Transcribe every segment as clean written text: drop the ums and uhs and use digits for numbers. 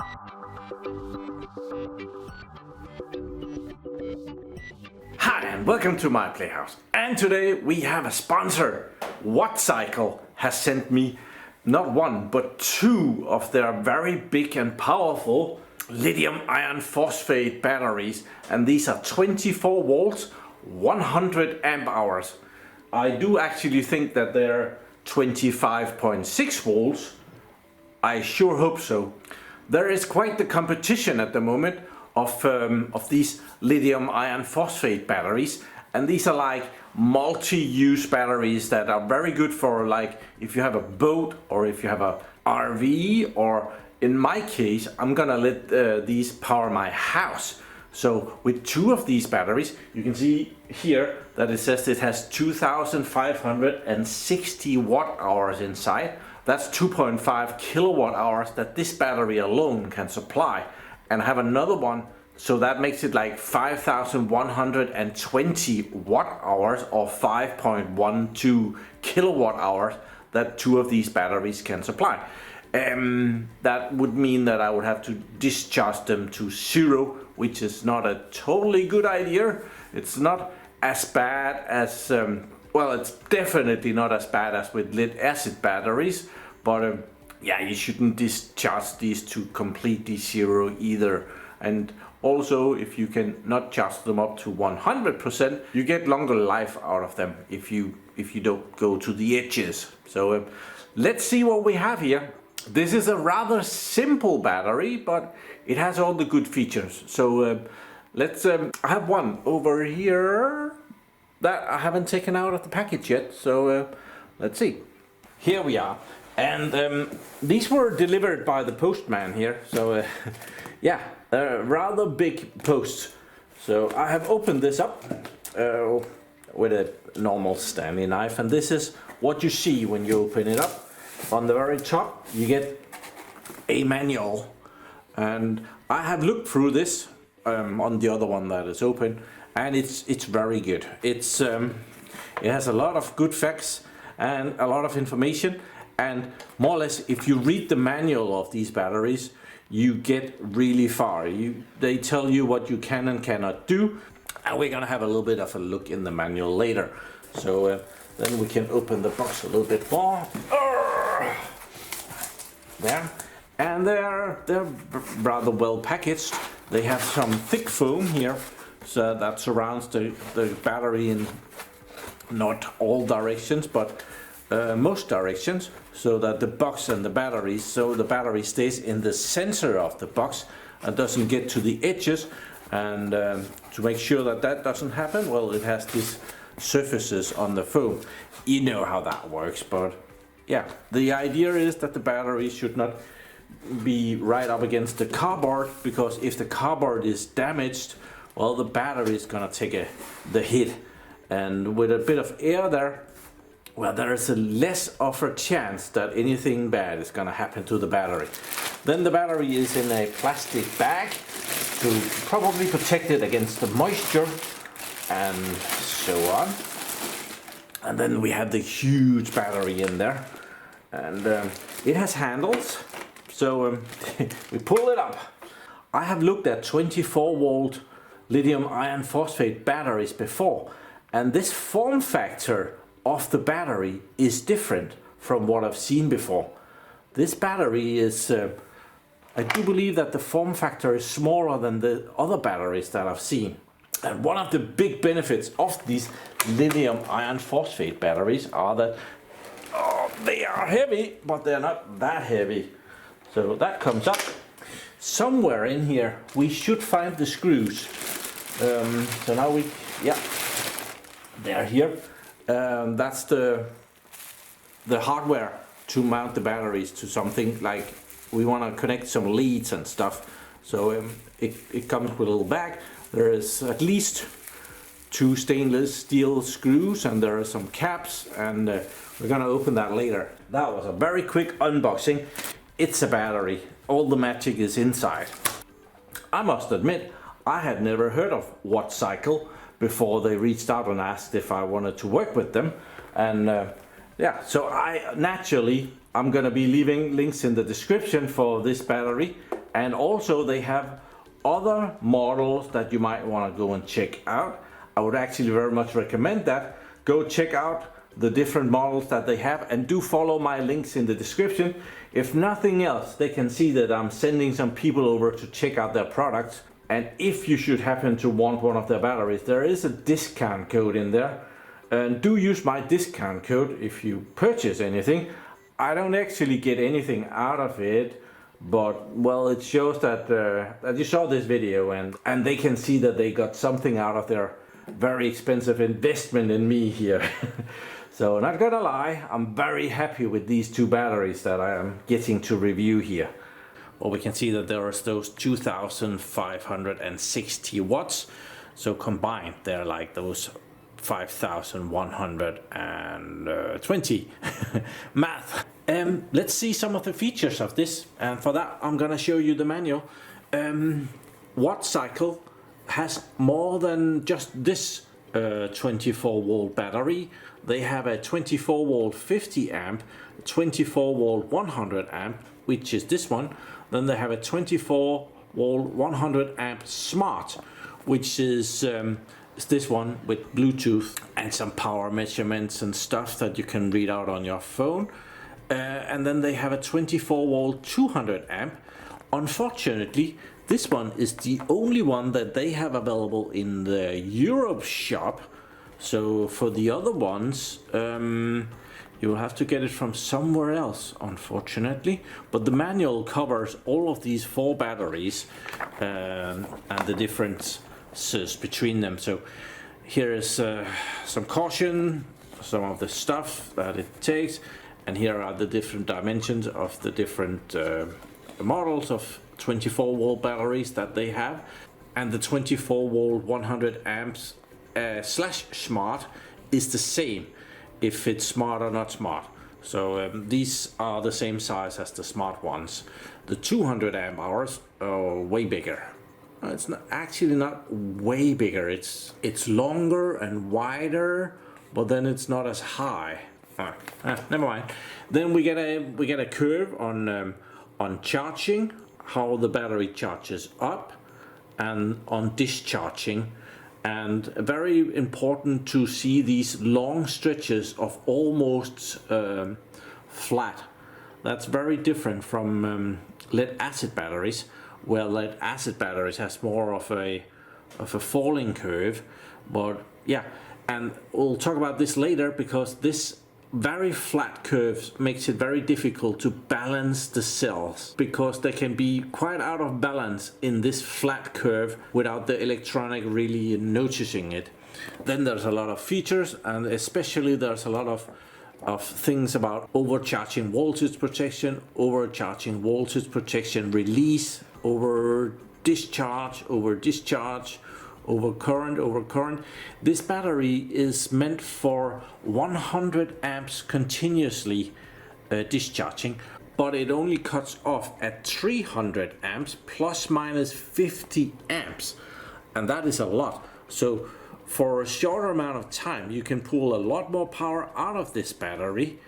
Hi and welcome to my PlayHouse. And today we have a sponsor. WattCycle has sent me not one but two of their very big and powerful lithium iron phosphate batteries, and these are 24 volts 100 amp hours. I do actually think that they're 25.6 volts. I sure hope so. There is quite the competition at the moment of these lithium iron phosphate batteries, and these are like multi-use batteries that are very good for, like, if you have a boat or if you have a RV, or in my case I'm gonna let these power my house. So with two of these batteries, you can see here that it says it has 2560 watt hours inside. That's 2.5 kilowatt hours that this battery alone can supply. And I have another one, so that makes it like 5120 watt hours or 5.12 kilowatt hours that two of these batteries can supply. That would mean that I would have to discharge them to zero, which is not a totally good idea. It's not as bad as, well, it's definitely not as bad as with lead acid batteries, but yeah, you shouldn't discharge these to completely zero either. And also, if you can not charge them up to 100%, you get longer life out of them if you don't go to the edges. So let's see what we have here. This is a rather simple battery, but it has all the good features. So let's, I have one over here that I haven't taken out of the package yet. So let's see. Here we are. And these were delivered by the postman here. So yeah, rather big posts. So I have opened this up with a normal Stanley knife. And this is what you see when you open it up. On the very top you get a manual, and I have looked through this on the other one that is open, and it's very good. It's it has a lot of good facts and a lot of information, and more or less if you read the manual of these batteries you get really far. They tell you what you can and cannot do, and we're gonna have a little bit of a look in the manual later. So then we can open the box a little bit more. There, and they're rather well packaged. They have some thick foam here, so that surrounds the battery in not all directions, but most directions, so that the box and the battery, so the battery stays in the center of the box and doesn't get to the edges. And to make sure that that doesn't happen, well, it has these surfaces on the foam. You know how that works, but yeah, the idea is that the battery should not be right up against the cardboard, because if the cardboard is damaged, well, the battery is gonna take the hit. And with a bit of air there, well, there is a less of a chance that anything bad is gonna happen to the battery. Then the battery is in a plastic bag to probably protect it against the moisture and so on. And then we have the huge battery in there, and it has handles, so we pull it up. I have looked at 24 volt lithium iron phosphate batteries before, and this form factor of the battery is different from what I've seen before. This battery is, I do believe that the form factor is smaller than the other batteries that I've seen. And one of the big benefits of these lithium iron phosphate batteries are that they are heavy, but they're not that heavy. So that comes up. Somewhere in here we should find the screws. So now yeah, they're here. That's the hardware to mount the batteries to something, like we want to connect some leads and stuff. So it comes with a little bag. There is at least 2 stainless steel screws, and there are some caps, and we're gonna open that later. That was a very quick unboxing. It's a battery. All the magic is inside. I must admit, I had never heard of WattCycle before they reached out and asked if I wanted to work with them. And yeah, so I'm gonna be leaving links in the description for this battery And also they have other models that you might want to go and check out. I would actually very much recommend that. Go check out the different models that they have, and do follow my links in the description. If nothing else, they can see that I'm sending some people over to check out their products. And if you should happen to want one of their batteries, there is a discount code in there. And do use my discount code if you purchase anything. I don't actually get anything out of it, but well, it shows that, that you saw this video, and they can see that they got something out of their very expensive investment in me here. So not gonna lie, I'm very happy with these two batteries that I am getting to review here. Well, we can see that there is those 2560 watts. So combined, they're like those 5120 math. Let's see some of the features of this, and for that I'm gonna show you the manual. WattCycle has more than just this 24 volt battery. They have a 24 volt 50 amp, 24 volt 100 amp, which is this one. Then they have a 24 volt 100 amp smart, which is this one with Bluetooth and some power measurements and stuff that you can read out on your phone. And then they have a 24 volt 200 amp. Unfortunately, this one is the only one that they have available in the Europe shop. So for the other ones, you'll have to get it from somewhere else, unfortunately. But the manual covers all of these 4 batteries and the differences between them. So here is some caution, some of the stuff that it takes, and here are the different dimensions of the different models of 24 volt batteries that they have. And the 24 volt 100 amps slash smart is the same if it's smart or not smart. So these are the same size as the smart ones. The 200 amp hours are way bigger. It's not actually not way bigger. It's longer and wider, but then it's not as high. Never mind. Then we get a curve on charging, how the battery charges up, and on discharging. And very important to see these long stretches of almost flat. That's very different from lead acid batteries, where lead acid batteries has more of a falling curve. But yeah, and we'll talk about this later, because this very flat curves makes it very difficult to balance the cells, because they can be quite out of balance in this flat curve without the electronic really noticing it. Then there's a lot of features, and especially there's a lot of things about overcharging voltage protection release, over discharge, over current. This battery is meant for 100 amps continuously discharging, but it only cuts off at 300 amps plus minus 50 amps, and that is a lot. So for a shorter amount of time you can pull a lot more power out of this battery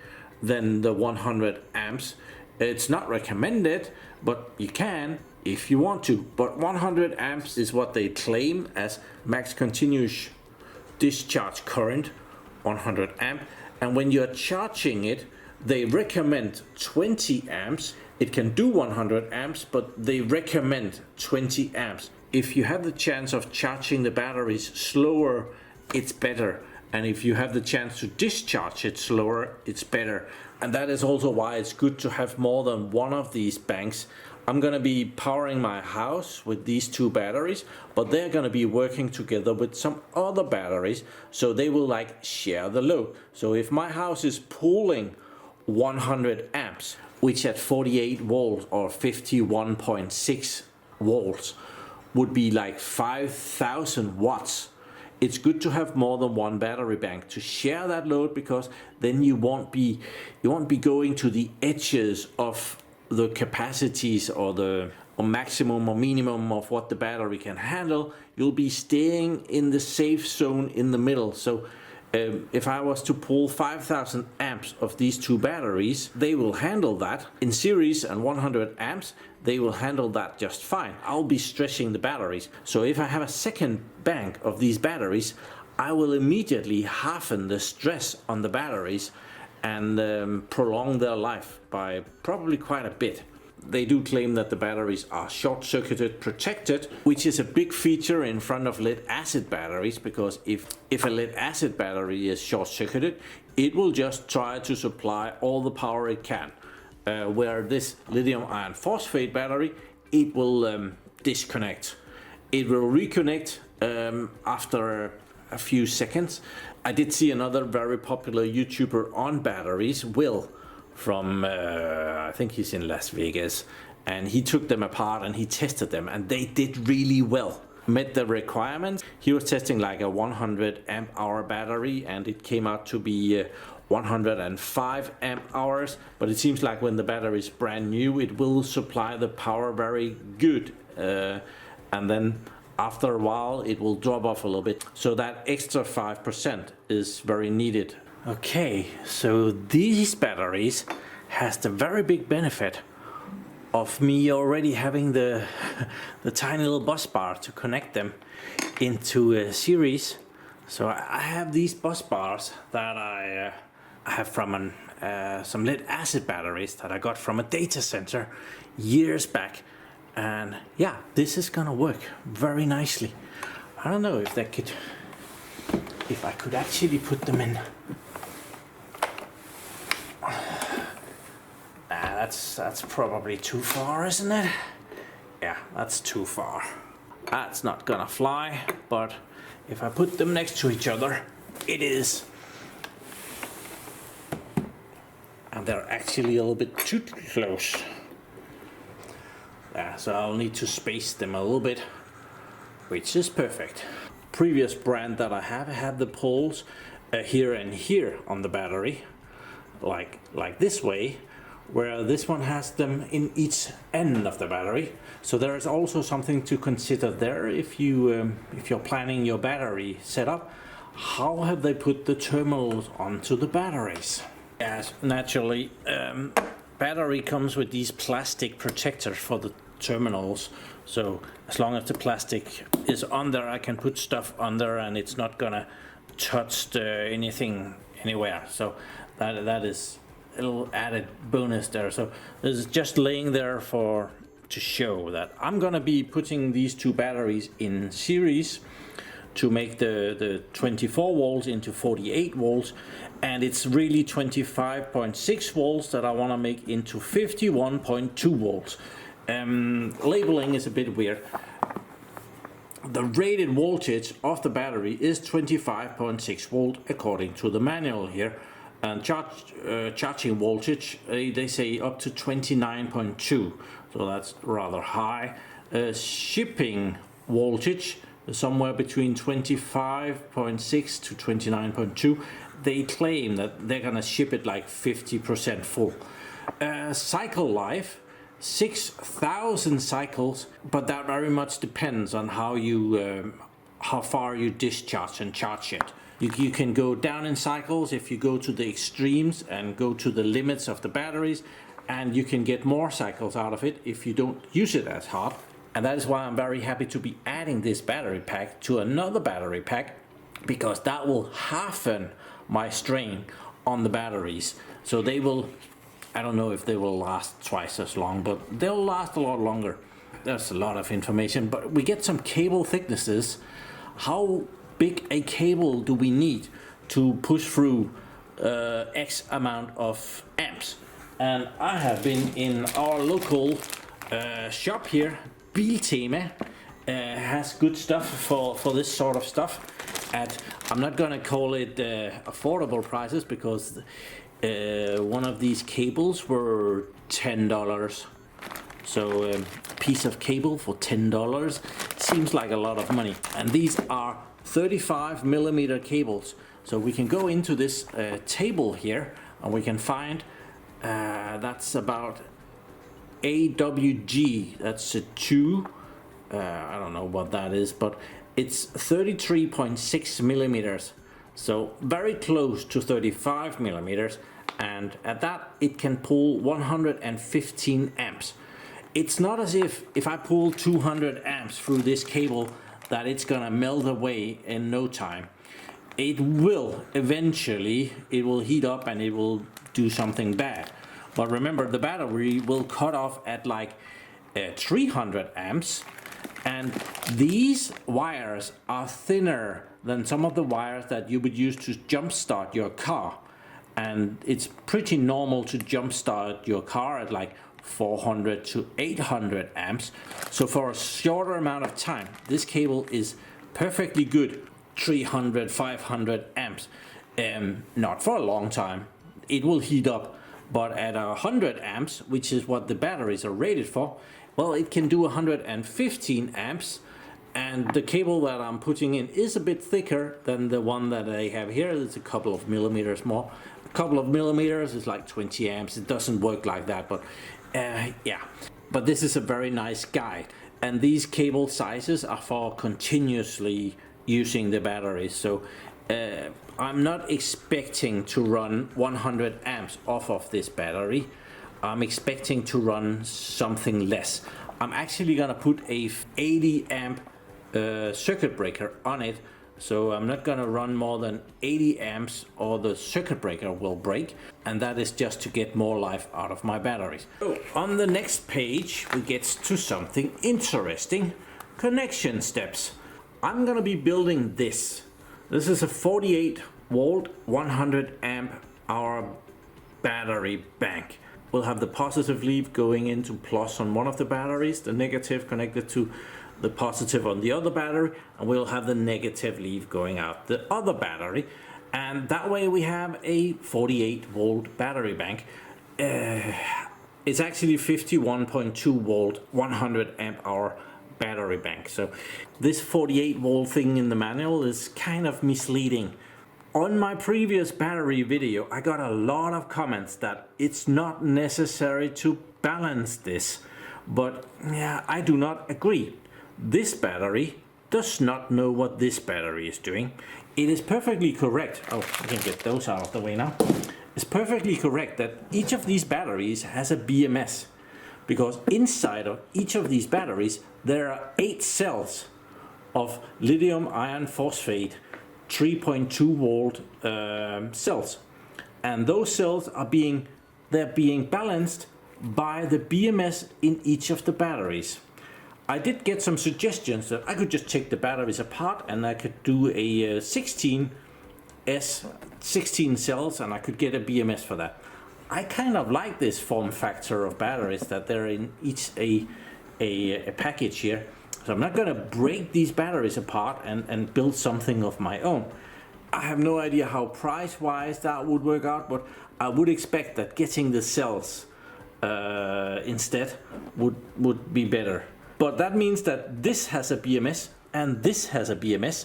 than the 100 amps. It's not recommended, but you can if you want to. But 100 amps is what they claim as max continuous discharge current, 100 amp. And when you're charging it, they recommend 20 amps. It can do 100 amps, but they recommend 20 amps. If you have the chance of charging the batteries slower, it's better. And if you have the chance to discharge it slower, it's better. And that is also why it's good to have more than one of these banks. I'm gonna be powering my house with these 2 batteries, but they're gonna be working together with some other batteries, so they will like share the load. So if my house is pulling 100 amps, which at 48 volts or 51.6 volts would be like 5,000 watts, it's good to have more than one battery bank to share that load, because then you won't be going to the edges of the capacities or maximum or minimum of what the battery can handle. You'll be staying in the safe zone in the middle. So If I was to pull 5,000 amps of these two batteries, they will handle that. In series and 100 amps, they will handle that just fine. I'll be stretching the batteries. So if I have a second bank of these batteries, I will immediately halven the stress on the batteries and prolong their life by probably quite a bit. They do claim that the batteries are short-circuited protected, which is a big feature in front of lead-acid batteries, because if a lead-acid battery is short-circuited, it will just try to supply all the power it can. Where this lithium iron phosphate battery, it will disconnect. It will reconnect after a few seconds. I did see another very popular YouTuber on batteries, Will, from I think he's in Las Vegas, and he took them apart and he tested them, and they did really well, met the requirements. He was testing like a 100 amp hour battery, and it came out to be 105 amp hours, but it seems like when the battery is brand new, it will supply the power very good, and then after a while it will drop off a little bit, so that extra 5% is very needed. Okay, so these batteries has the very big benefit of me already having the tiny little bus bar to connect them into a series. So I have these bus bars that I have from some lead acid batteries that I got from a Datacenter years back, and yeah, this is gonna work very nicely. I don't know if I could actually put them in. That's probably too far, isn't it? Yeah, that's too far. That's not gonna fly, but if I put them next to each other, it is. And they're actually a little bit too close. Yeah, so I'll need to space them a little bit, which is perfect. Previous brand that I have had the poles here and here on the battery, like this way, where this one has them in each end of the battery. So there is also something to consider there if you're planning your battery setup. How have they put the terminals onto the batteries? Yes, naturally, battery comes with these plastic protectors for the terminals. So as long as the plastic is on there, I can put stuff on there and it's not gonna touch anything anywhere. So that is a little added bonus there. So this is just laying there to show that I'm gonna be putting these two batteries in series to make the 24 volts into 48 volts, and it's really 25.6 volts that I want to make into 51.2 volts. Labeling is a bit weird. The rated voltage of the battery is 25.6 volt according to the manual here, and charging voltage they say up to 29.2, so that's rather high. Shipping voltage somewhere between 25.6 to 29.2. They claim that they're gonna ship it like 50% full. Cycle life 6,000 cycles, but that very much depends on how far you discharge and charge it. You can go down in cycles if you go to the extremes and go to the limits of the batteries, and you can get more cycles out of it if you don't use it as hard. And that is why I'm very happy to be adding this battery pack to another battery pack, because that will halven my strain on the batteries. So they will, I don't know if they will last twice as long, but they'll last a lot longer. There's a lot of information, but we get some cable thicknesses. How big a cable do we need to push through X amount of amps? And I have been in our local shop here. Biltema has good stuff for this sort of stuff at, I'm not gonna call it affordable prices, because one of these cables were $10. So a piece of cable for $10 seems like a lot of money, and these are 35 millimeter cables. So we can go into this table here and we can find that's about AWG, that's a 2, I don't know what that is, but it's 33.6 millimeters. So very close to 35 millimeters, and at that it can pull 115 amps. It's not as if I pull 200 amps through this cable that it's gonna melt away in no time. It will eventually, it will heat up and it will do something bad. But remember, the battery will cut off at like 300 amps, and these wires are thinner than some of the wires that you would use to jumpstart your car. And it's pretty normal to jumpstart your car at like 400 to 800 amps. So for a shorter amount of time, this cable is perfectly good. 300, 500 amps. Not for a long time. It will heat up, but at 100 amps, which is what the batteries are rated for, well, it can do 115 amps. And the cable that I'm putting in is a bit thicker than the one that I have here. It's a couple of millimeters more. A couple of millimeters is like 20 amps. It doesn't work like that, but yeah. But this is a very nice guide. And these cable sizes are for continuously using the batteries. So I'm not expecting to run 100 amps off of this battery. I'm expecting to run something less. I'm actually gonna put a 80 amp circuit breaker on it, so I'm not gonna run more than 80 amps or the circuit breaker will break, and that is just to get more life out of my batteries. So on the next page we get to something interesting: connection steps. I'm gonna be building this. This is a 48 volt 100 amp hour battery bank. We'll have the positive leaf going into plus on one of the batteries, the negative connected to the positive on the other battery, and we'll have the negative leaf going out the other battery. And that way we have a 48 volt battery bank. It's actually 51.2 volt 100 amp hour battery bank. So this 48 volt thing in the manual is kind of misleading. On my previous battery video, I got a lot of comments that it's not necessary to balance this, but yeah, I do not agree. This battery does not know what this battery is doing. It is perfectly correct. Oh, I can get those out of the way now. It's perfectly correct that each of these batteries has a BMS, because inside of each of these batteries there are 8 cells of lithium iron phosphate 3.2 volt cells, and those cells are being balanced by the BMS in each of the batteries. I did get some suggestions that I could just take the batteries apart and I could do a 16 cells and I could get a BMS for that. I kind of like this form factor of batteries, that they're in each a package here. So I'm not going to break these batteries apart and build something of my own. I have no idea how price-wise that would work out, but I would expect that getting the cells instead would be better. But that means that this has a BMS and this has a BMS,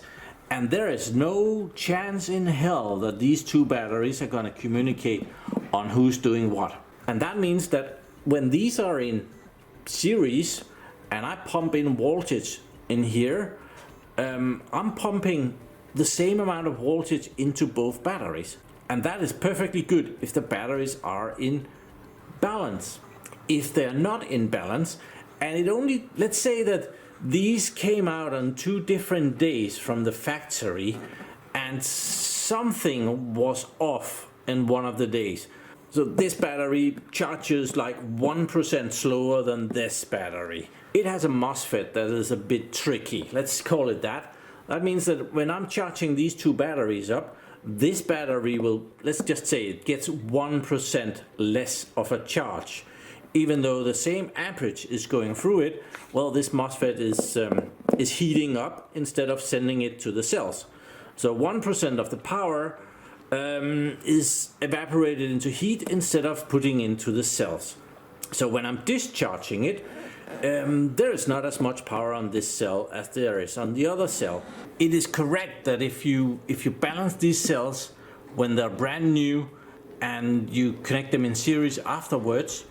and there is no chance in hell that these two batteries are going to communicate on who's doing what. And that means that when these are in series and I pump in voltage in here, I'm pumping the same amount of voltage into both batteries. And that is perfectly good if the batteries are in balance. If they're not in balance, and it only, let's say that these came out on 2 different days from the factory and something was off in one of the days. So this battery charges like 1% slower than this battery. It has a MOSFET that is a bit tricky, let's call it that. That means that when I'm charging these 2 batteries up, this battery will, let's just say it gets 1% less of a charge. Even though the same amperage is going through it, well, this MOSFET is heating up instead of sending it to the cells. So 1% of the power is evaporated into heat instead of putting into the cells. So when I'm discharging it, there is not as much power on this cell as there is on the other cell. It is correct that if you balance these cells when they're brand new and you connect them in series afterwards,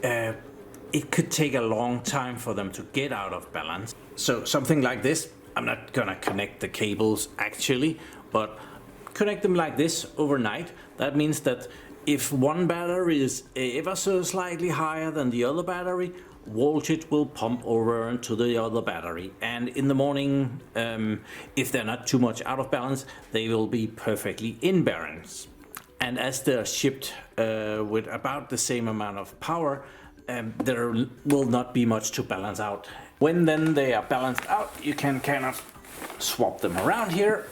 it could take a long time for them to get out of balance. So something like this, I'm not gonna connect the cables actually, but connect them like this overnight. That means that if one battery is ever so slightly higher than the other battery, voltage will pump over into the other battery, and in the morning, if they're not too much out of balance, they will be perfectly in balance. And as they're shipped with about the same amount of power, there will not be much to balance out. When then they are balanced out, you can kind of swap them around here,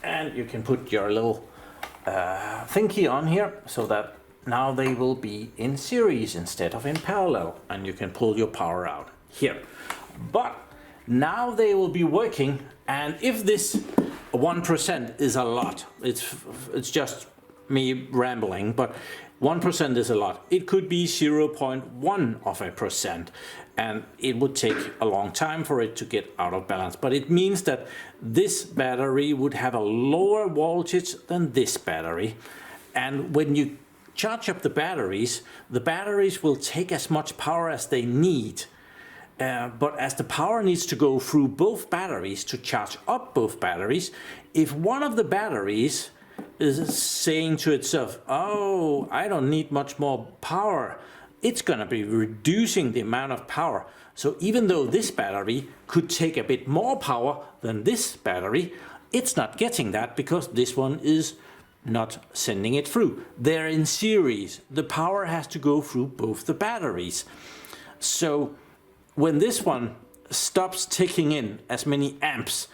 and you can put your little thingy on here so that now they will be in series instead of in parallel, and you can pull your power out here. But now they will be working, and if this 1% is a lot, it's just me rambling, but 1% is a lot. It could be 0.1%, and it would take a long time for it to get out of balance. But it means that this battery would have a lower voltage than this battery, and when you charge up the batteries will take as much power as they need. But as the power needs to go through both batteries to charge up both batteries, if one of the batteries is saying to itself, oh, I don't need much more power, it's going to be reducing the amount of power. So even though this battery could take a bit more power than this battery, it's not getting that because this one is not sending it through. They're in series. The power has to go through both the batteries. So when this one stops taking in as many amps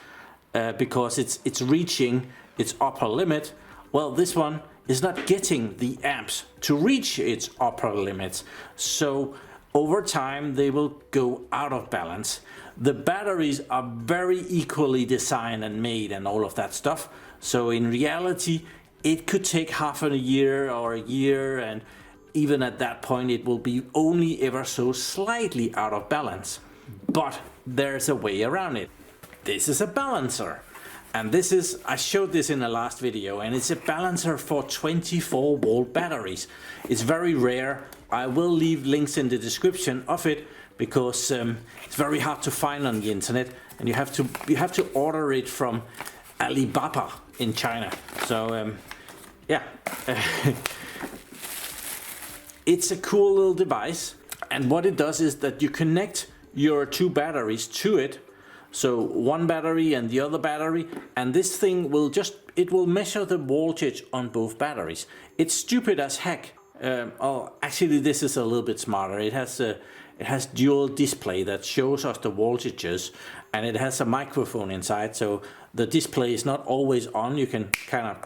because it's reaching its upper limit, well, this one is not getting the amps to reach its upper limits. So over time they will go out of balance. The batteries are very equally designed and made and all of that stuff. So in reality, it could take half a year or a year, and even at that point it will be only ever so slightly out of balance. But there's a way around it. This is a balancer. And this is, I showed this in the last video, and it's a balancer for 24-volt batteries. It's very rare. I will leave links in the description of it because it's very hard to find on the internet, and you have to order it from Alibaba in China. So yeah, it's a cool little device, and what it does is that you connect your two batteries to it. So one battery and the other battery, and this thing will it will measure the voltage on both batteries. It's stupid as heck. Oh, actually this is a little bit smarter. It has dual display that shows us the voltages, and it has a microphone inside, so the display is not always on. You can kind of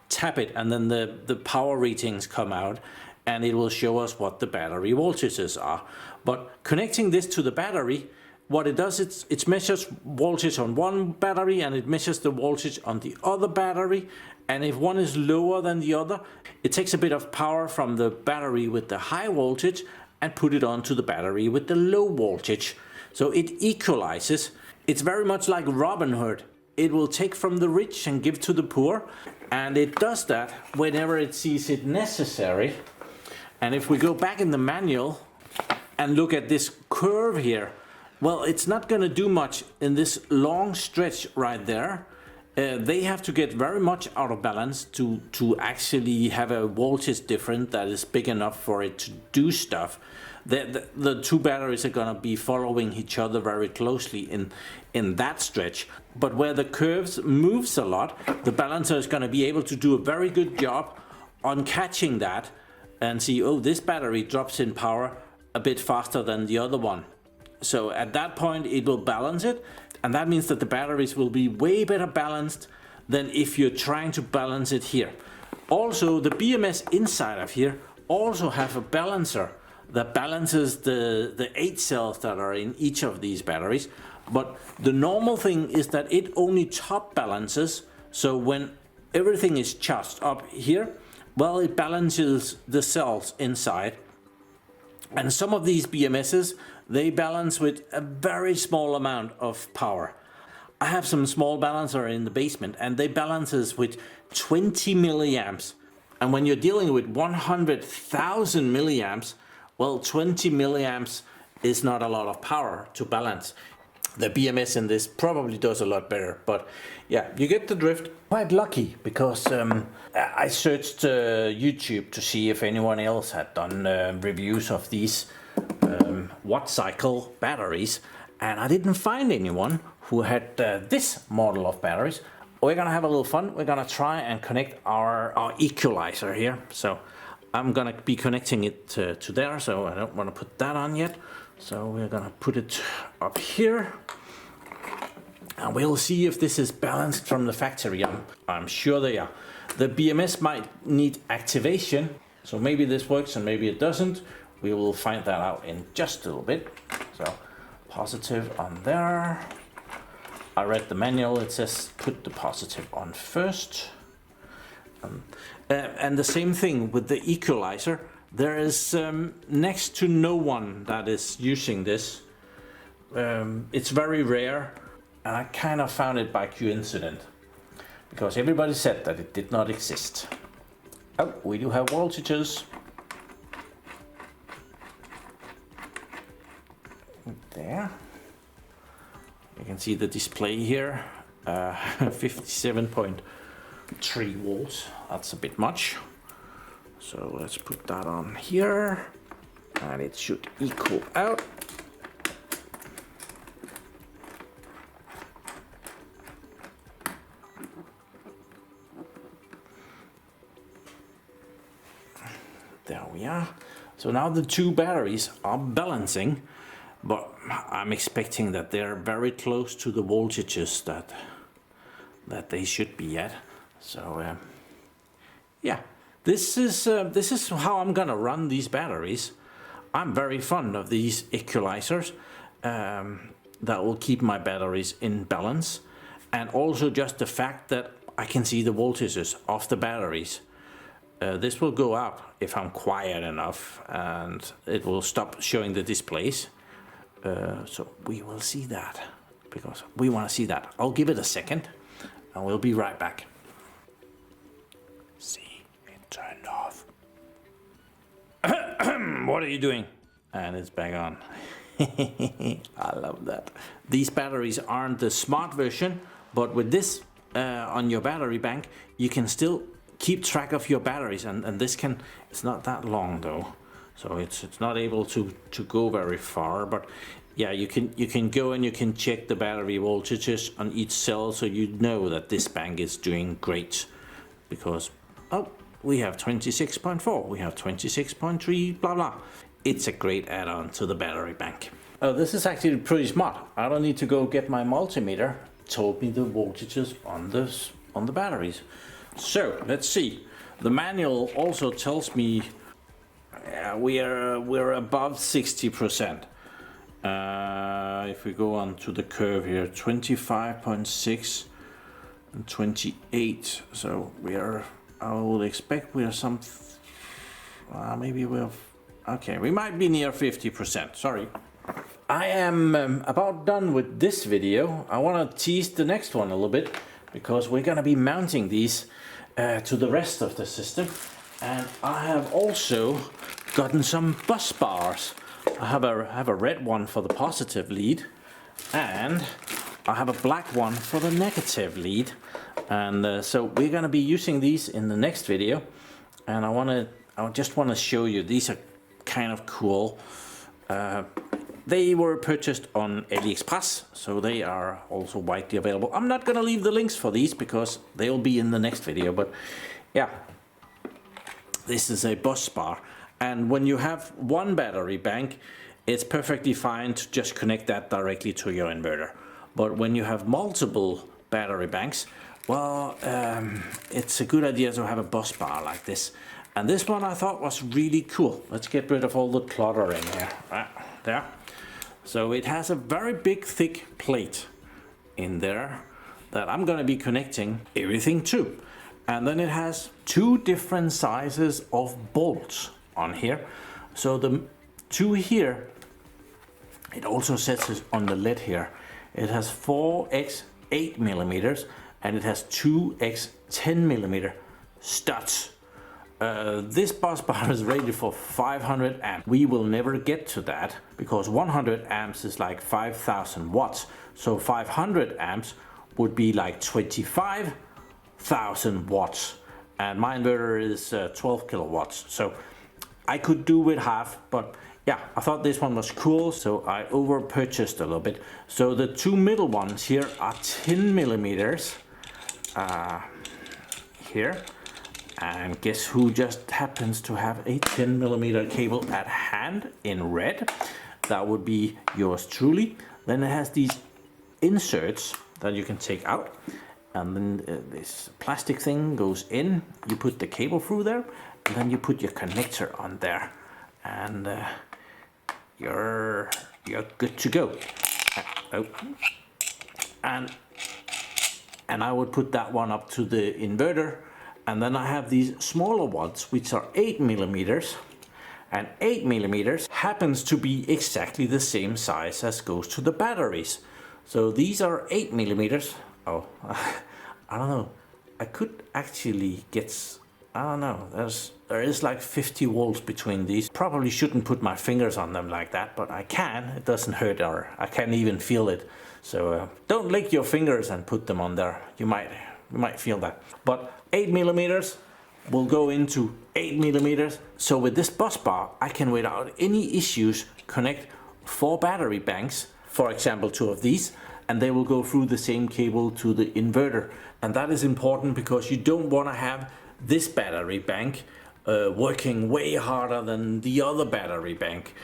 tap it, and then the power readings come out, and it will show us what the battery voltages are. But connecting this to the battery, what it does, it measures voltage on one battery and it measures the voltage on the other battery, and if one is lower than the other, it takes a bit of power from the battery with the high voltage and put it onto the battery with the low voltage. So it equalizes. It's very much like Robin Hood. It will take from the rich and give to the poor, and it does that whenever it sees it necessary. And if we go back in the manual and look at this curve here, well, it's not going to do much in this long stretch right there. They have to get very much out of balance to actually have a voltage difference that is big enough for it to do stuff. The two batteries are going to be following each other very closely in that stretch. But where the curves moves a lot, the balancer is going to be able to do a very good job on catching that and see, oh, this battery drops in power a bit faster than the other one. So at that point it will balance it, and that means that the batteries will be way better balanced than if you're trying to balance it here. Also, the BMS inside of here also have a balancer that balances the 8 cells that are in each of these batteries. But the normal thing is that it only top balances, so when everything is charged up here, well, it balances the cells inside. And some of these BMSs, they balance with a very small amount of power. I have some small balancer in the basement, and they balances with 20 milliamps. And when you're dealing with 100,000 milliamps, well, 20 milliamps is not a lot of power to balance. The BMS in this probably does a lot better, but yeah, you get the drift. Quite lucky because I searched YouTube to see if anyone else had done reviews of these WattCycle batteries, and I didn't find anyone who had this model of batteries. We're gonna have a little fun. We're gonna try and connect our equalizer here. So I'm gonna be connecting it to there, so I don't want to put that on yet. So we're gonna put it up here, and we'll see if this is balanced from the factory. I'm sure they are. The BMS might need activation, so maybe this works and maybe it doesn't. We will find that out in just a little bit. So positive on there. I read the manual, it says put the positive on first. And the same thing with the equalizer. There is next to no one that is using this. It's very rare, and I kind of found it by coincidence because everybody said that it did not exist. Oh, we do have voltages. There. You can see the display here, 57.3 volts. That's a bit much. So let's put that on here, and it should equal out. There we are. So now the two batteries are balancing, but I'm expecting that they're very close to the voltages that they should be at. So yeah. This is how I'm gonna run these batteries. I'm very fond of these equalizers that will keep my batteries in balance, and also just the fact that I can see the voltages of the batteries. This will go up if I'm quiet enough, and it will stop showing the displays. So we will see that because we want to see that. I'll give it a second, and we'll be right back. Turned off. What are you doing? And it's back on. I love that. These batteries aren't the smart version, but with this on your battery bank, you can still keep track of your batteries, and this can, it's not that long though, so it's not able to go very far, but yeah, you can go and you can check the battery voltages on each cell, so you know that this bank is doing great, because oh, we have 26.4, we have 26.3, blah blah. It's a great add-on to the battery bank. Oh, this is actually pretty smart. I don't need to go get my multimeter. It told me the voltages on the batteries. So let's see. The manual also tells me we're above 60%. If we go on to the curve here, 25.6 and 28. So we are. I would expect we are some. Maybe we're. Okay, we might be near 50%. Sorry. I am about done with this video. I want to tease the next one a little bit, because we're going to be mounting these to the rest of the system. And I have also gotten some bus bars. I have a red one for the positive lead, and I have a black one for the negative lead. And so we're going to be using these in the next video. And I just want to show you, these are kind of cool. They were purchased on AliExpress, so they are also widely available. I'm not going to leave the links for these because they'll be in the next video, but yeah, this is a bus bar. And when you have one battery bank, it's perfectly fine to just connect that directly to your inverter. But when you have multiple battery banks, well, it's a good idea to have a bus bar like this. And this one I thought was really cool. Let's get rid of all the clutter in here. Right there. So it has a very big thick plate in there that I'm going to be connecting everything to. And then it has two different sizes of bolts on here. So the two here, it also says it on the lid here. It has 4x 8 millimeters and it has 2x 10 millimeter studs. This bus bar is rated for 500 amps. We will never get to that because 100 amps is like 5,000 watts. So 500 amps would be like 25,000 watts. And my inverter is 12 kilowatts. So I could do with half, but yeah, I thought this one was cool, so I over purchased a little bit. So the two middle ones here are 10 millimeters here. And guess who just happens to have a 10 millimeter cable at hand in red? That would be yours truly. Then it has these inserts that you can take out. And then this plastic thing goes in. You put the cable through there. And then you put your connector on there. And you're good to go. And I would put that one up to the inverter. And then I have these smaller ones, which are 8 millimeters. And 8 millimeters happens to be exactly the same size as goes to the batteries. So these are 8 millimeters. Oh, I don't know. I could actually get, I don't know, there is like 50 volts between these. Probably shouldn't put my fingers on them like that, but I can. It doesn't hurt, or I can't even feel it. So don't lick your fingers and put them on there. You might feel that. But 8 millimeters will go into 8 millimeters. So with this bus bar, I can without any issues connect 4 battery banks, for example 2 of these, and they will go through the same cable to the inverter. And that is important because you don't want to have this battery bank working way harder than the other battery bank,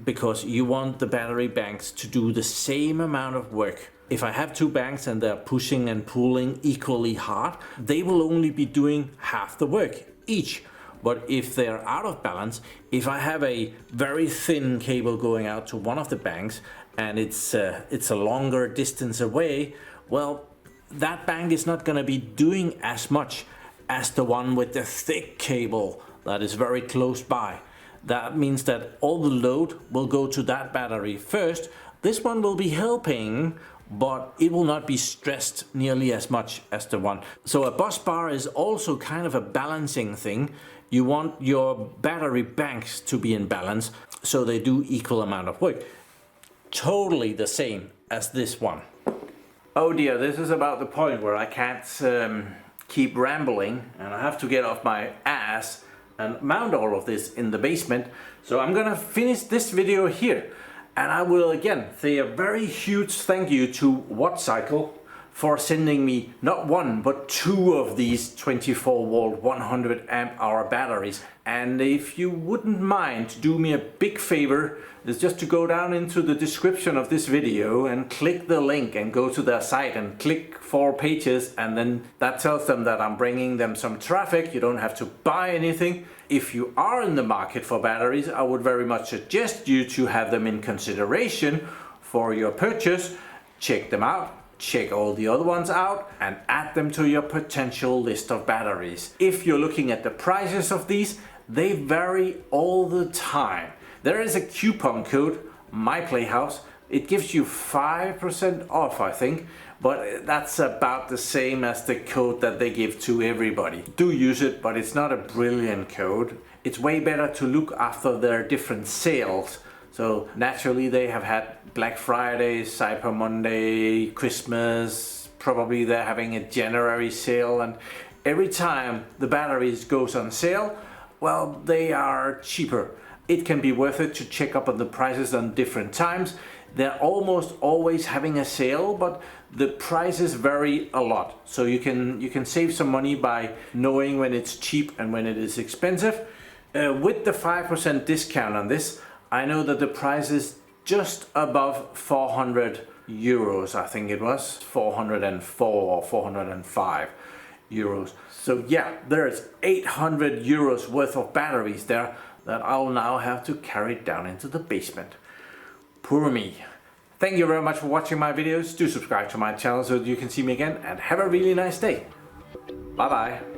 because you want the battery banks to do the same amount of work. If I have 2 banks and they're pushing and pulling equally hard, they will only be doing half the work each. But if they're out of balance, if I have a very thin cable going out to one of the banks and it's a longer distance away, well, that bank is not going to be doing as much as the one with the thick cable that is very close by. That means that all the load will go to that battery first. This one will be helping, but it will not be stressed nearly as much as the one. So a bus bar is also kind of a balancing thing. You want your battery banks to be in balance so they do equal amount of work. Totally the same as this one. Oh dear, this is about the point where I can't keep rambling and I have to get off my ass and mount all of this in the basement. So I'm gonna finish this video here. And I will again say a very huge thank you to WattCycle for sending me not 1 but 2 of these 24 volt 100 amp hour batteries. And if you wouldn't mind, do me a big favor, is just to go down into the description of this video and click the link and go to their site and click 4 pages, and then that tells them that I'm bringing them some traffic. You don't have to buy anything. If you are in the market for batteries, I would very much suggest you to have them in consideration for your purchase. Check them out. Check all the other ones out and add them to your potential list of batteries. If you're looking at the prices of these, they vary all the time. There is a coupon code, my PlayHouse. It gives you 5% off, I think, but that's about the same as the code that they give to everybody. Do use it, but it's not a brilliant code. It's way better to look after their different sales. So naturally they have had Black Friday, Cyber Monday, Christmas, probably they're having a January sale, and every time the batteries goes on sale, well, they are cheaper. It can be worth it to check up on the prices on different times. They're almost always having a sale, but the prices vary a lot. So you can save some money by knowing when it's cheap and when it is expensive. With the 5% discount on this, I know that the price is just above 400 euros, I think it was 404 or 405 euros. So yeah, there's 800 euros worth of batteries there that I'll now have to carry down into the basement. Poor me. Thank you very much for watching my videos. Do subscribe to my channel so that you can see me again, and have a really nice day. Bye bye.